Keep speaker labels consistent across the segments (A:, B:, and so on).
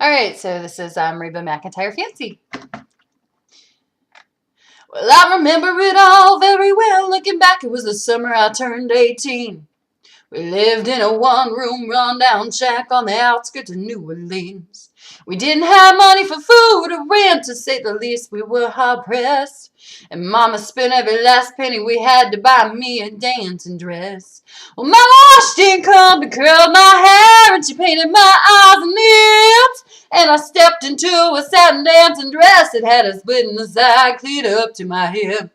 A: All right, so this is Reba Mcentire Fancy. Well, I remember it all very well. Looking back, it was the summer I turned 18. We lived in a one-room rundown shack on the outskirts of New Orleans. We didn't have money for food or rent, to say the least. We were hard-pressed, and Mama spent every last penny we had to buy me a dancing dress. Well, Mama washed and combed and curled my hair, and she painted my eyes and lips, and I stepped into a satin dancing dress that had a split in the side cleared up to my hip.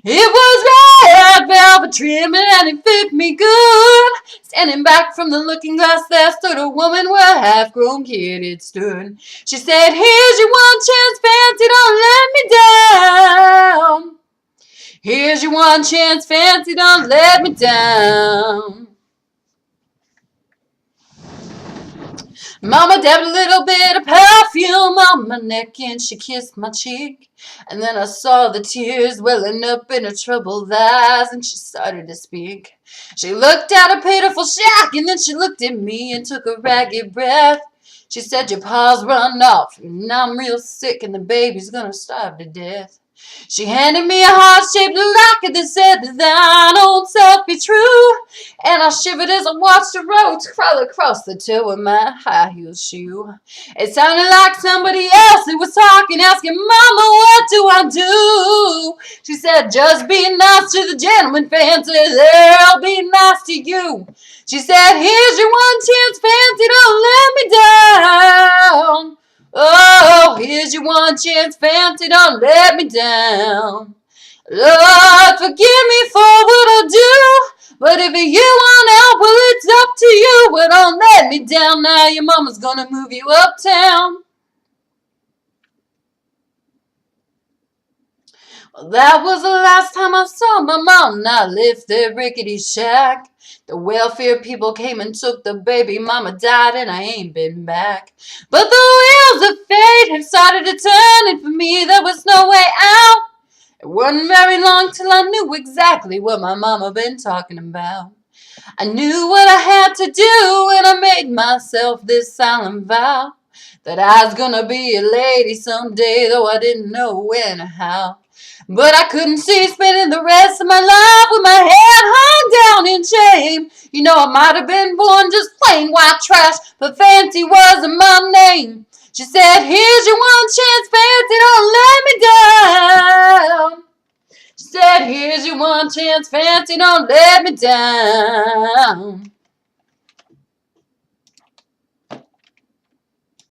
A: It was red velvet trim and it fit me good. Standing back from the looking glass there stood a woman where a half-grown kid had stood. She said, "Here's your one chance, Fancy, don't let me down. Here's your one chance, Fancy, don't let me down." Mama dabbed a little bit of perfume on my neck and she kissed my cheek. And then I saw the tears welling up in her troubled eyes and she started to speak. She looked at a pitiful shack and then she looked at me and took a ragged breath. She said, "Your pa's run off and I'm real sick and the baby's gonna starve to death." She handed me a heart-shaped locket that said, "That thine own self be true." And I shivered as I watched the roads crawl across the toe of my high-heel shoe. It sounded like somebody else who was talking, asking, "Mama, what do I do?" She said, "Just be nice to the gentleman, Fancy, they'll be nice to you." She said, "Here's your one chance, Fancy, don't let me down. Oh, here's your one chance, Fancy, don't let me down. Lord, forgive me for what I do, but if you want help, well, it's up to you. But don't let me down now, your mama's gonna move you uptown." Well, that was the last time I saw my mom, and I left their rickety shack. The welfare people came and took the baby, mama died, and I ain't been back. But the wheels of fate have started to turn, and for me there was no way out. It wasn't very long till I knew exactly what my mama been talking about. I knew what I had to do, and I made myself this solemn vow, that I was gonna be a lady someday, though I didn't know when or how. But I couldn't see spending the rest of my life with my head hung down in shame. You know, I might have been born just plain white trash, but Fancy wasn't my name. She said, "Here's your one chance, Fancy, don't let me down." She said, "Here's your one chance, Fancy, don't let me down."